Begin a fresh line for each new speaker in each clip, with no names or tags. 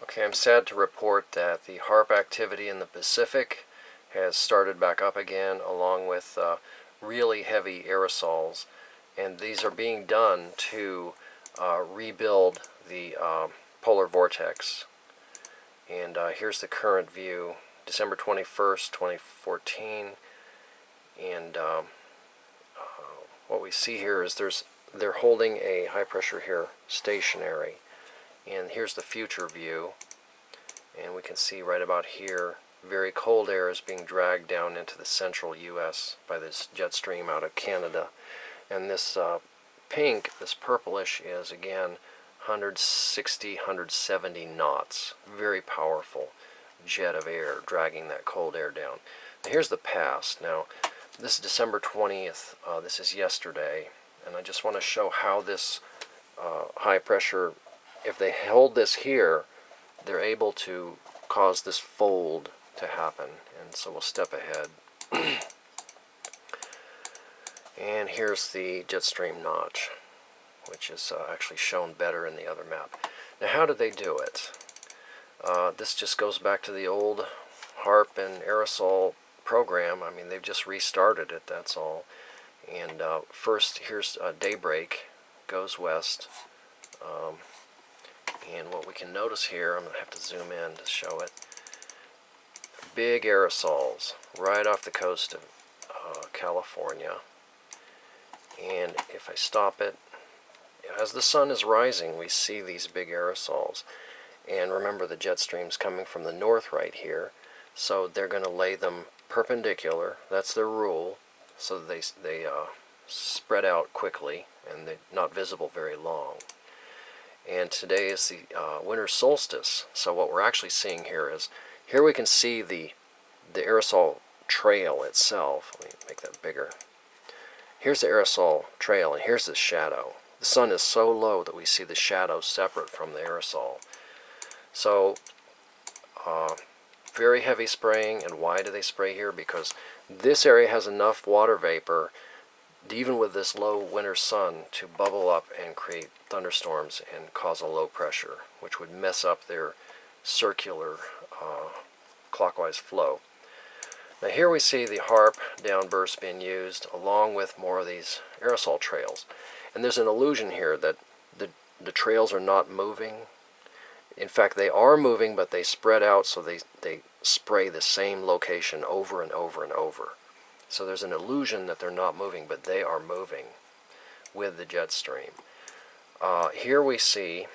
Okay, I'm sad to report that the HARP activity in the Pacific has started back up again, along with really heavy aerosols, and these are being done to rebuild the polar vortex. And here's the current view, December 21st, 2014, and what we see here is they're holding a high pressure here stationary. And here's the future view, and we can see right about here very cold air is being dragged down into the central U.S. by this jet stream out of Canada. And this pink, this purplish, is again 160, 170 knots. Very powerful jet of air dragging that cold air down. Now here's the past. Now this is December 20th. This is yesterday, and I just want to show how this high pressure, if they hold this here, they're able to cause this fold to happen. And so we'll step ahead. And here's the jet stream notch, which is actually shown better in the other map. Now how did they do it? This just goes back to the old HARP and aerosol program. I mean, they've just restarted it, that's all. And first, here's daybreak, goes west. And what we can notice here, I'm going to have to zoom in to show it, big aerosols right off the coast of California. And if I stop it, as the sun is rising, we see these big aerosols. And remember, the jet stream's coming from the north right here, so they're going to lay them perpendicular. That's their rule, so they spread out quickly and they're not visible very long. And today is the winter solstice, so what we're actually seeing here is, here we can see the aerosol trail itself. Let me make that bigger. Here's the aerosol trail, and here's the shadow. The sun is so low that we see the shadow separate from the aerosol. So, very heavy spraying. And why do they spray here? Because this area has enough water vapor, even with this low winter sun, to bubble up and create thunderstorms and cause a low pressure, which would mess up their circular clockwise flow. Now here we see the HARP downburst being used along with more of these aerosol trails. And there's an illusion here that the trails are not moving. In fact, they are moving, but they spread out, so they spray the same location over and over and over. So there's an illusion that they're not moving, but they are moving with the jet stream. Here we see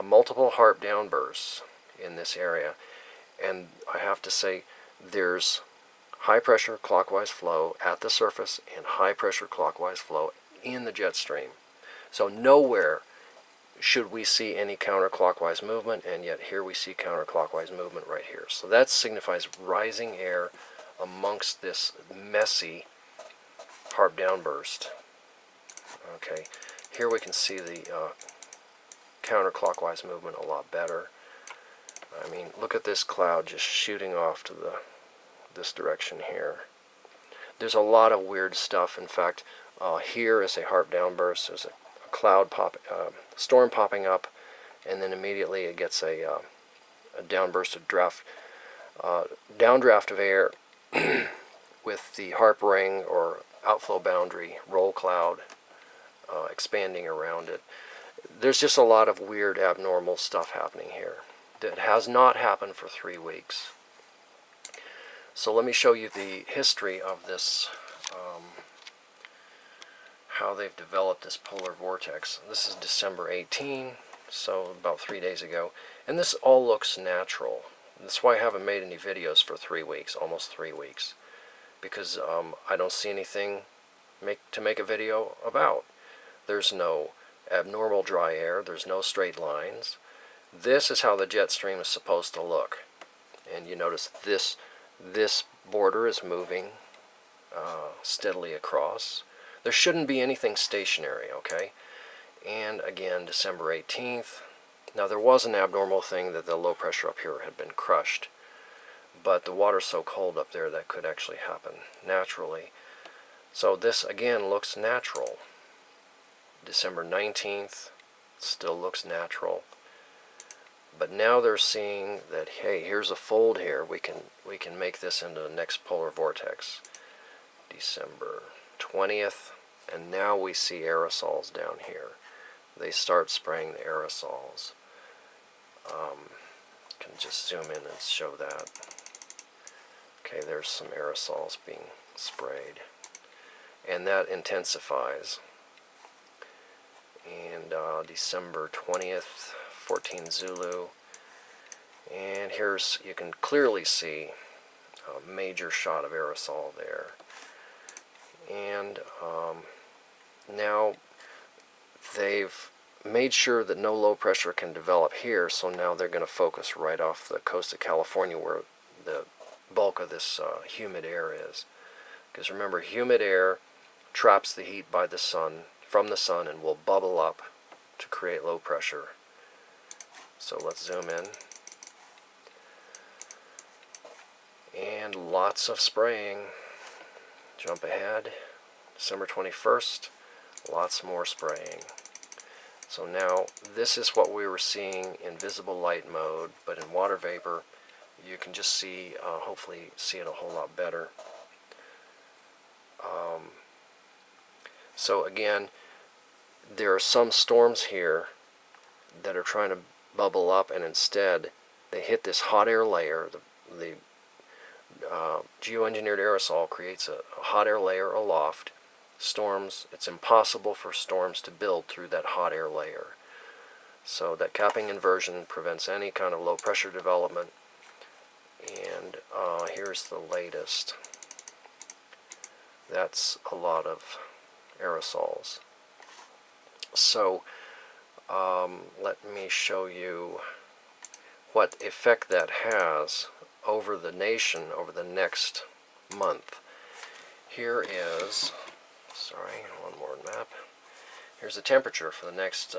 multiple HARP downbursts in this area, and I have to say there's high pressure clockwise flow at the surface and high pressure clockwise flow in the jet stream. So nowhere should we see any counterclockwise movement, and yet here we see counterclockwise movement right here. So that signifies rising air amongst this messy HARP downburst. Okay, here we can see the counterclockwise movement a lot better. I mean, look at this cloud just shooting off to this direction here. There's a lot of weird stuff. In fact, here is a HARP downburst. There's a cloud storm popping up, and then immediately it gets a downburst of downdraft of air with the HARP ring or outflow boundary roll cloud expanding around it. There's just a lot of weird, abnormal stuff happening here that has not happened for 3 weeks. So let me show you the history of this, how they've developed this polar vortex. This is December 18, so about 3 days ago, and this all looks natural. That's why I haven't made any videos for 3 weeks, almost 3 weeks, because I don't see anything to make a video about. There's no abnormal dry air, there's no straight lines. This is how the jet stream is supposed to look. And you notice this border is moving steadily across. There shouldn't be anything stationary, okay? And again, December 18th. Now there was an abnormal thing that the low pressure up here had been crushed, but the water's so cold up there that could actually happen naturally. So this again looks natural. December 19th still looks natural. But now they're seeing that, hey, here's a fold here. We can make this into the next polar vortex. December 20th, and now we see aerosols down here. They start spraying the aerosols. Can just zoom in and show that. Okay, there's some aerosols being sprayed, and that intensifies. And December 20th, 14 Zulu, and here's, you can clearly see a major shot of aerosol there. And now they've made sure that no low pressure can develop here, so now they're going to focus right off the coast of California where the bulk of this humid air is. Because remember, humid air traps the heat by the sun, from the sun, and will bubble up to create low pressure. So let's zoom in. And lots of spraying. Jump ahead. December 21st, lots more spraying. So now this is what we were seeing in visible light mode, but in water vapor you can just see, hopefully see it a whole lot better. So again, there are some storms here that are trying to bubble up, and instead they hit this hot air layer. The geoengineered aerosol creates a hot air layer aloft. Storms, it's impossible for storms to build through that hot air layer. So that capping inversion prevents any kind of low pressure development. And here's the latest. That's a lot of aerosols. So let me show you what effect that has over the nation over the next month. Here is, sorry, one more map. Here's the temperature for the next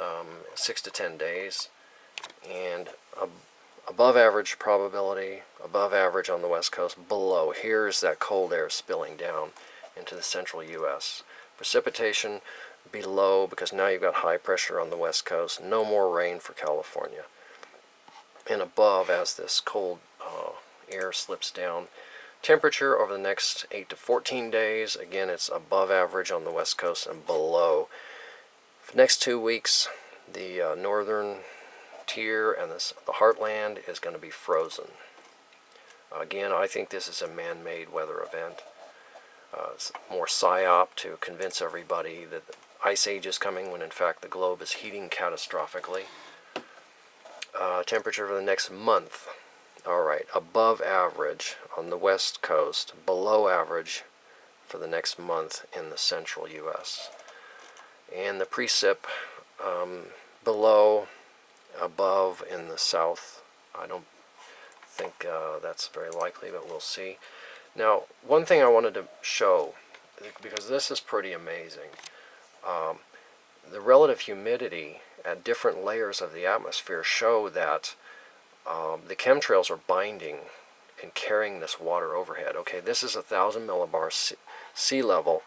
6 to 10 days, and above average probability, above average on the west coast, below. Here's that cold air spilling down into the central U.S. Precipitation below, because now you've got high pressure on the west coast. No more rain for California. And above, as this cold air slips down, temperature over the next 8 to 14 days, again, it's above average on the west coast and below. For the next 2 weeks, the northern tier and the heartland is going to be frozen. Again, I think this is a man-made weather event. It's more psyop to convince everybody that the ice age is coming when in fact the globe is heating catastrophically. Temperature for the next month. Alright, above average on the west coast, below average for the next month in the central U.S. And the precip below, above in the south. I don't think that's very likely, but we'll see. Now, one thing I wanted to show, because this is pretty amazing, the relative humidity at different layers of the atmosphere show that the chemtrails are binding and carrying this water overhead. Okay, this is 1,000 millibars sea level,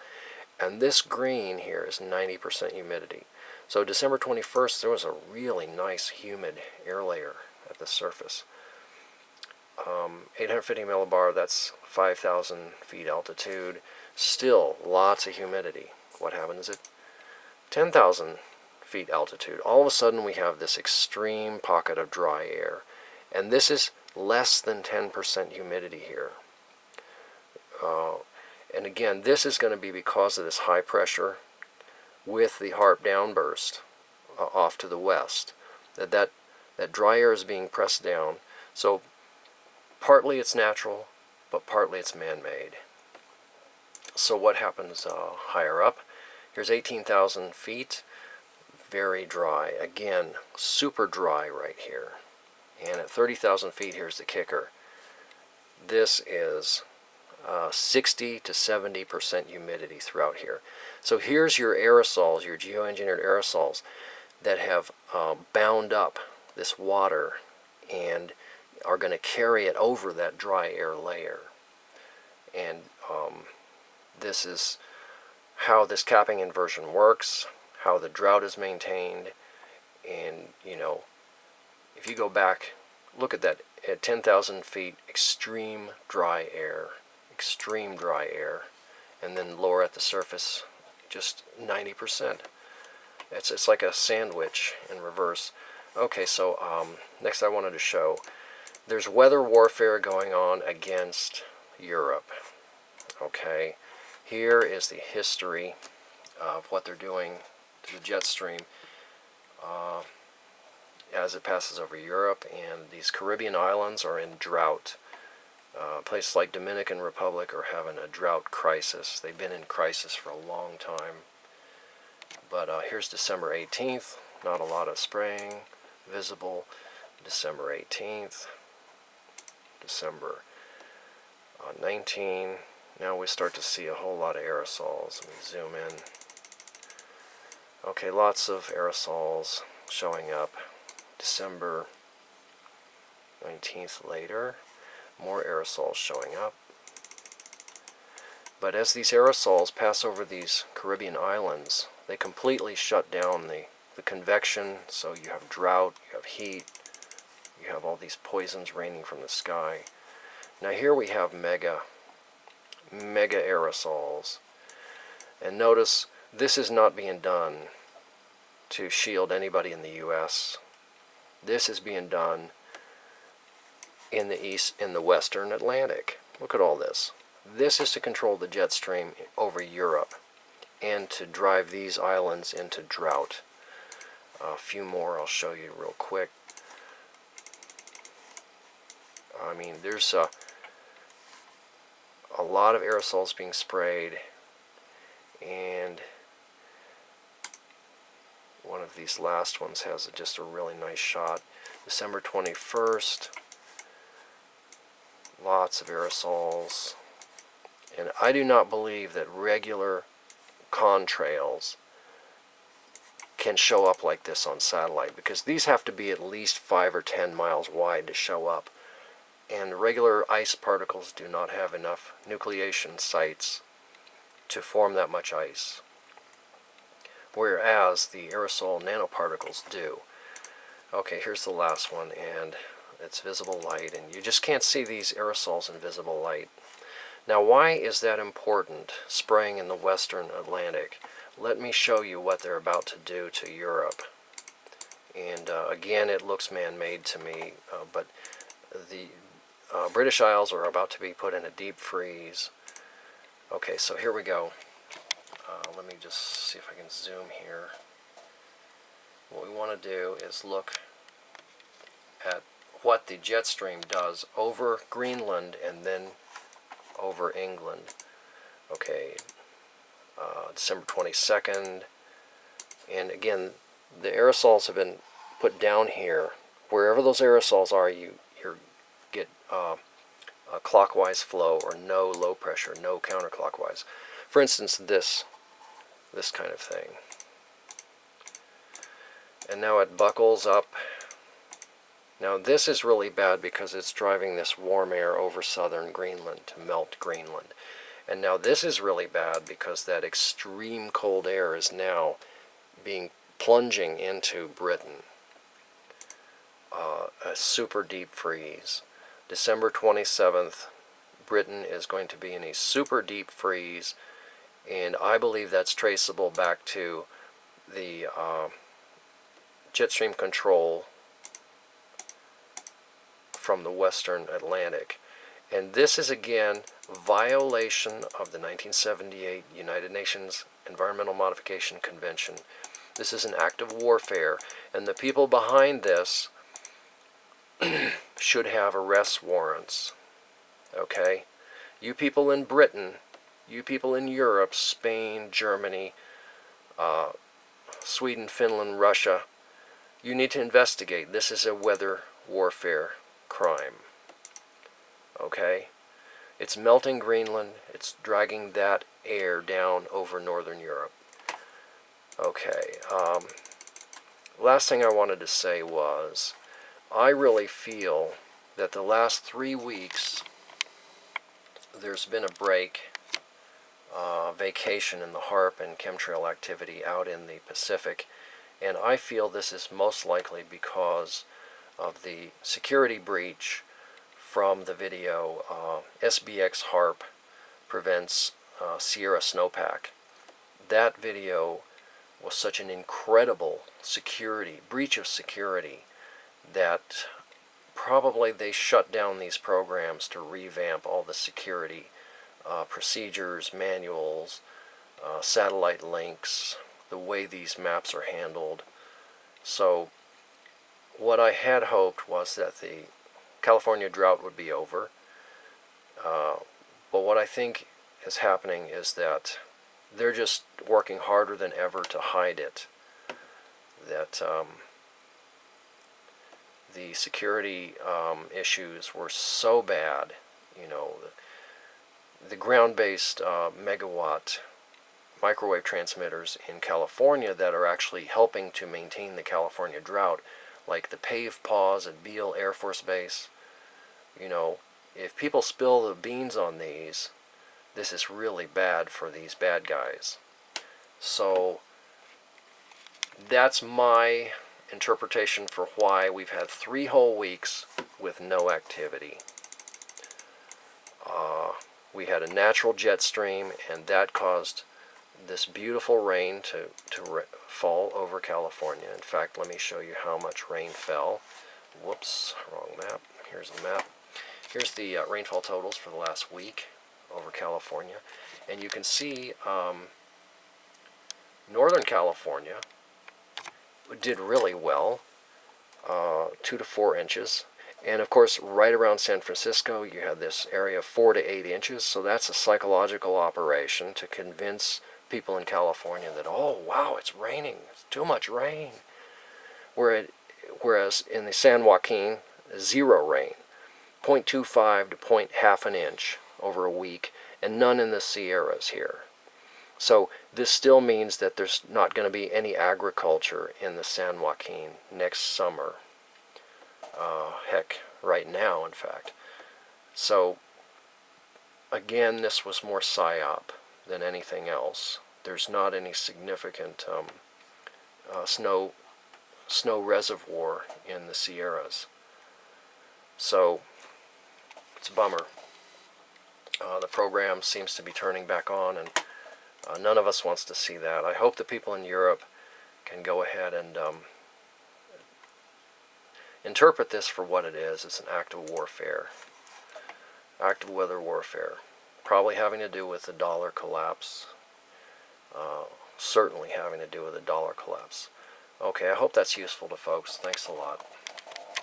and this green here is 90% humidity. So December 21st, there was a really nice humid air layer at the surface. 850 millibar, that's 5,000 feet altitude. Still lots of humidity. What happens at 10,000 feet altitude? All of a sudden we have this extreme pocket of dry air. And this is less than 10% humidity here. And again, this is going to be because of this high pressure with the Haarp downburst off to the west. That dry air is being pressed down. So partly it's natural, but partly it's man-made. So what happens higher up? Here's 18,000 feet. Very dry. Again, super dry right here. And at 30,000 feet, here's the kicker. This is 60 to 70% humidity throughout here. So here's your aerosols, your geoengineered aerosols that have bound up this water and are going to carry it over that dry air layer. And this is how this capping inversion works, how the drought is maintained, and, you know, if you go back, look at that, at 10,000 feet, extreme dry air, and then lower at the surface, just 90%. It's like a sandwich in reverse. Okay, so next I wanted to show, there's weather warfare going on against Europe. Okay, here is the history of what they're doing to the jet stream as it passes over Europe, and these Caribbean islands are in drought. Places like Dominican Republic are having a drought crisis. They've been in crisis for a long time. But here's December 18th. Not a lot of spraying visible. December 18th. December 19. Now we start to see a whole lot of aerosols. Let me zoom in. Okay, lots of aerosols showing up. December 19th later. More aerosols showing up. But as these aerosols pass over these Caribbean islands, they completely shut down the convection, so you have drought, you have heat, you have all these poisons raining from the sky. Now here we have mega aerosols. And notice, this is not being done to shield anybody in the U.S. This is being done in the western Atlantic. Look at all this. This is to control the jet stream over Europe and to drive these islands into drought. A few more I'll show you real quick. I mean, there's a lot of aerosols being sprayed, and one of these last ones has just a really nice shot. December 21st. Lots of aerosols. And I do not believe that regular contrails can show up like this on satellite, because these have to be at least 5 or 10 miles wide to show up. And regular ice particles do not have enough nucleation sites to form that much ice, whereas the aerosol nanoparticles do. Okay, here's the last one, and it's visible light, and you just can't see these aerosols in visible light. Now, why is that important, spraying in the western Atlantic? Let me show you what they're about to do to Europe. And again, it looks man-made to me, but the British Isles are about to be put in a deep freeze. Okay, so here we go. Let me just see if I can zoom here. What we want to do is look at what the jet stream does over Greenland and then over England. Okay, December 22nd. And again, the aerosols have been put down here. Wherever those aerosols are, you get a clockwise flow, or no low pressure, no counterclockwise. For instance, this kind of thing. And now it buckles up. Now this is really bad because it's driving this warm air over southern Greenland to melt Greenland. And now this is really bad because that extreme cold air is now plunging into Britain. A super deep freeze. December 27th, Britain is going to be in a super deep freeze, and I believe that's traceable back to the jet stream control from the western Atlantic. And this is again violation of the 1978 United Nations Environmental Modification Convention. This is an act of warfare, and the people behind this should have arrest warrants. Okay? You people in Britain, you people in Europe, Spain, Germany, Sweden, Finland, Russia, you need to investigate. This is a weather warfare crime. Okay? It's melting Greenland. It's dragging that air down over northern Europe. Okay. Last thing I wanted to say was, I really feel that the last 3 weeks there's been a break, vacation in the HAARP and chemtrail activity out in the Pacific, and I feel this is most likely because of the security breach from the video SBX Haarp prevents Sierra snowpack. That video was such an incredible breach of security that probably they shut down these programs to revamp all the security procedures, manuals, satellite links, the way these maps are handled. So what I had hoped was that the California drought would be over, but what I think is happening is that they're just working harder than ever to hide it. That the security issues were so bad, you know, the ground-based megawatt microwave transmitters in California that are actually helping to maintain the California drought, like the PAVE pause at Beale Air Force Base. You know, if people spill the beans on these, this is really bad for these bad guys. So that's my interpretation for why we've had 3 whole weeks with no activity. We had a natural jet stream, and that caused this beautiful rain to fall over California. In fact, let me show you how much rain fell. Whoops, wrong map. Here's the map. Here's the rainfall totals for the last week over California. And you can see Northern California did really well, 2 to 4 inches. And of course, right around San Francisco, you have this area of 4 to 8 inches. So that's a psychological operation to convince people in California that, oh, wow, it's raining. It's too much rain. Whereas in the San Joaquin, 0 rain, 0.25 to 0.5 an inch over a week, and none in the Sierras here. So this still means that there's not going to be any agriculture in the San Joaquin next summer. Heck, right now, in fact. So, again, this was more psyop than anything else. There's not any significant snow reservoir in the Sierras. So, it's a bummer. The program seems to be turning back on, and none of us wants to see that. I hope the people in Europe can go ahead and interpret this for what it is. It's an act of warfare. Active weather warfare. Probably having to do with the dollar collapse. Certainly having to do with the dollar collapse. Okay, I hope that's useful to folks. Thanks a lot.